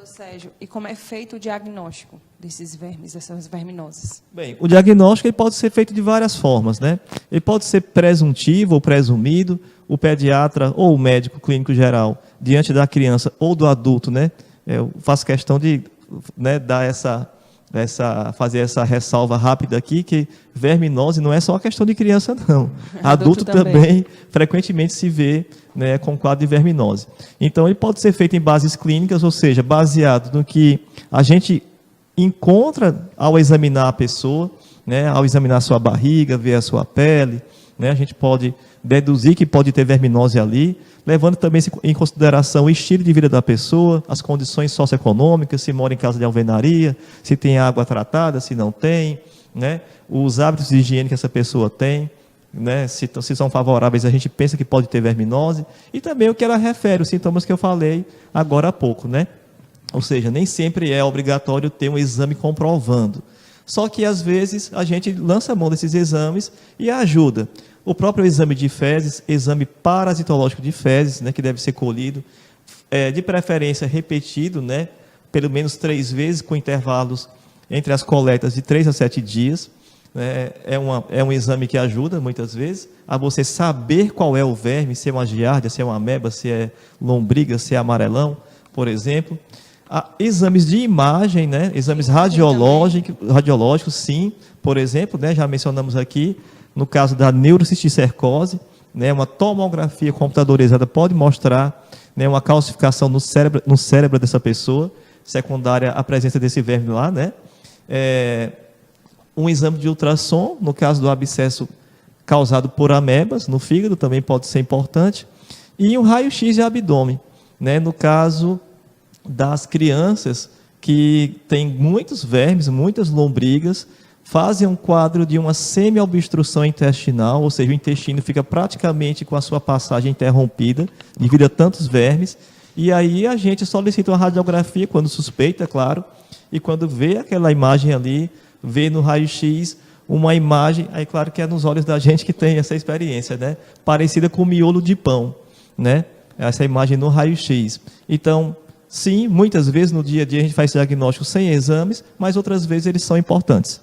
Doutor Sérgio, e como é feito o diagnóstico desses vermes, dessas verminoses? Bem, o diagnóstico ele pode ser feito de várias formas, né? Ele pode ser presuntivo ou presumido, o pediatra ou o médico clínico geral, diante da criança ou do adulto, né? Eu faço questão de, né, dar fazer essa ressalva rápida aqui, que verminose não é só uma questão de criança, não. Adulto também frequentemente se vê, né, com quadro de verminose. Então, ele pode ser feito em bases clínicas, ou seja, baseado no que a gente encontra ao examinar a pessoa, né, ao examinar a sua barriga, ver a sua pele, né, a gente pode deduzir que pode ter verminose ali, levando também em consideração o estilo de vida da pessoa, as condições socioeconômicas, se mora em casa de alvenaria, se tem água tratada, se não tem, né, os hábitos de higiene que essa pessoa tem, né, se são favoráveis, a gente pensa que pode ter verminose, e também o que ela refere, os sintomas que eu falei agora há pouco, né? Ou seja, nem sempre é obrigatório ter um exame comprovando. Só que, às vezes, a gente lança a mão desses exames e ajuda. O próprio exame de fezes, exame parasitológico de fezes, né, que deve ser colhido, de preferência repetido, né, pelo menos 3 vezes, com intervalos entre as coletas de 3 a 7 dias. É um exame que ajuda, muitas vezes, a você saber qual é o verme, se é uma giardia, se é uma ameba, se é lombriga, se é amarelão, por exemplo. Exames de imagem, né? Exames radiológicos, sim, por exemplo, né? Já mencionamos aqui, no caso da neurocisticercose, né? Uma tomografia computadorizada pode mostrar, né, uma calcificação no cérebro dessa pessoa, secundária à presença desse verme lá, né? Um exame de ultrassom, no caso do abscesso causado por amebas no fígado, também pode ser importante, e um raio-x de abdômen, né? No caso das crianças que têm muitos vermes, muitas lombrigas, fazem um quadro de uma semi-obstrução intestinal, ou seja, o intestino fica praticamente com a sua passagem interrompida, devido a tantos vermes, e aí a gente solicita uma radiografia, quando suspeita, claro, e quando vê aquela imagem ali, vê no raio-x uma imagem, aí claro que é nos olhos da gente que tem essa experiência, né? Parecida com o miolo de pão, né? Essa imagem no raio-x. Então, sim, muitas vezes no dia a dia a gente faz diagnóstico sem exames, mas outras vezes eles são importantes.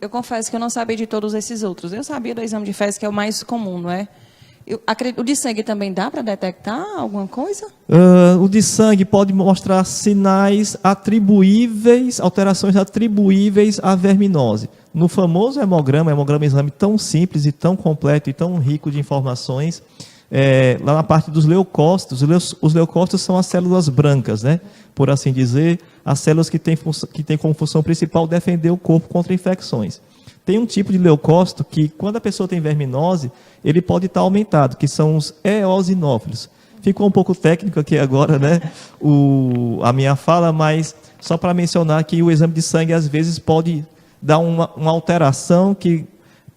Eu confesso que eu não sabia de todos esses outros. Eu sabia do exame de fezes, que é o mais comum, não é? O de sangue também dá para detectar alguma coisa? O de sangue pode mostrar sinais atribuíveis, alterações atribuíveis à verminose. No famoso hemograma, exame tão simples e tão completo e tão rico de informações, lá na parte dos leucócitos, os leucócitos são as células brancas, né? Por assim dizer, as células que têm como função principal defender o corpo contra infecções. Tem um tipo de leucócito que, quando a pessoa tem verminose, ele pode estar aumentado, que são os eosinófilos. Ficou um pouco técnico aqui agora, né? A minha fala, mas só para mencionar que o exame de sangue, às vezes, pode dar uma alteração que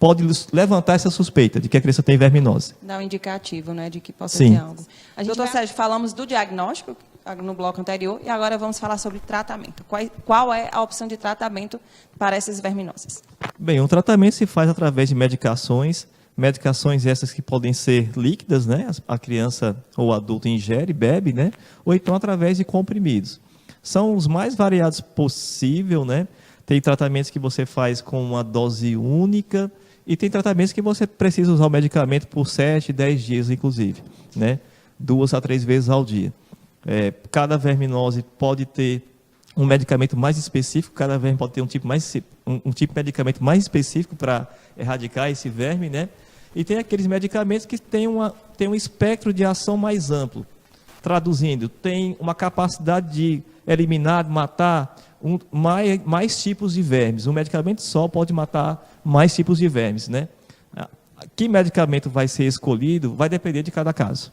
pode levantar essa suspeita de que a criança tem verminose. Dá um indicativo, né, de que possa Sim. ter algo. Doutor Sérgio, falamos do diagnóstico no bloco anterior e agora vamos falar sobre tratamento. Qual é a opção de tratamento para essas verminoses? Bem, o tratamento se faz através de medicações essas que podem ser líquidas, né? A criança ou o adulto ingere, bebe, né? Ou então através de comprimidos. São os mais variados possível, né? Tem tratamentos que você faz com uma dose única e tem tratamentos que você precisa usar o medicamento por 7, 10 dias, inclusive, né? 2 a 3 vezes ao dia. Cada verminose pode ter um medicamento mais específico, cada verme pode ter um tipo de medicamento mais específico para erradicar esse verme, né? E tem aqueles medicamentos que têm um espectro de ação mais amplo. Traduzindo, tem uma capacidade de eliminar, de matar mais tipos de vermes. Um medicamento só pode matar mais tipos de vermes, né? Que medicamento vai ser escolhido vai depender de cada caso.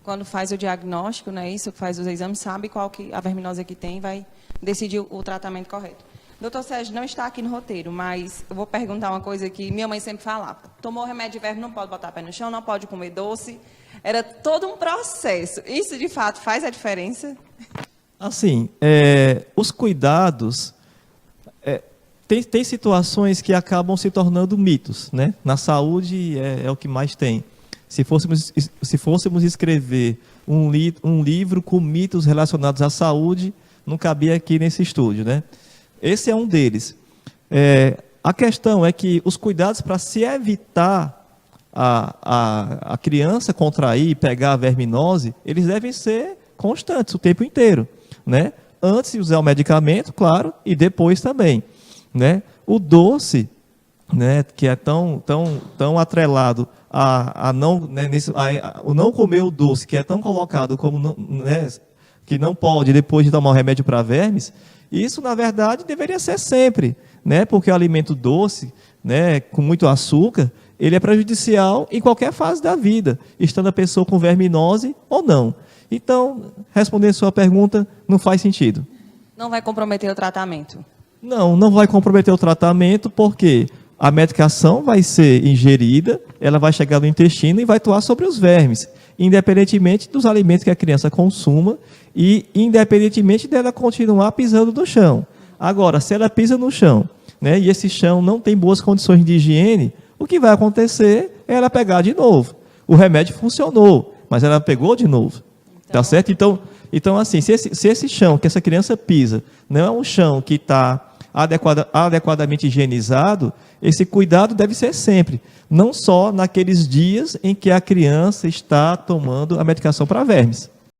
Quando faz o diagnóstico, né, isso, faz os exames, sabe qual que a verminose que tem, vai decidir o tratamento correto. Doutor Sérgio, não está aqui no roteiro, mas eu vou perguntar uma coisa que minha mãe sempre falava. Tomou remédio de verme, não pode botar pé no chão, não pode comer doce. Era todo um processo. Isso, de fato, faz a diferença? Assim, os cuidados... Tem situações que acabam se tornando mitos, né? Na saúde é o que mais tem. Se fôssemos escrever um livro com mitos relacionados à saúde, não cabia aqui nesse estúdio, né? Esse é um deles. A questão é que os cuidados para se evitar a criança contrair e pegar a verminose, eles devem ser constantes o tempo inteiro, né? Antes de usar o medicamento, claro, e depois também, né? O doce, né, que é tão atrelado o não comer o doce, que é tão colocado como né, que não pode depois de tomar o remédio para vermes, isso na verdade deveria ser sempre, né? Porque o alimento doce, né, com muito açúcar, ele é prejudicial em qualquer fase da vida, estando a pessoa com verminose ou não. Então, respondendo a sua pergunta, não faz sentido. Não vai comprometer o tratamento? Não vai comprometer o tratamento, porque a medicação vai ser ingerida, ela vai chegar no intestino e vai atuar sobre os vermes, independentemente dos alimentos que a criança consuma e independentemente dela continuar pisando no chão. Agora, se ela pisa no chão, né, e esse chão não tem boas condições de higiene, o que vai acontecer é ela pegar de novo. O remédio funcionou, mas ela pegou de novo. Tá certo? Então assim, se esse chão que essa criança pisa não é um chão que está adequadamente higienizado, esse cuidado deve ser sempre, não só naqueles dias em que a criança está tomando a medicação para vermes.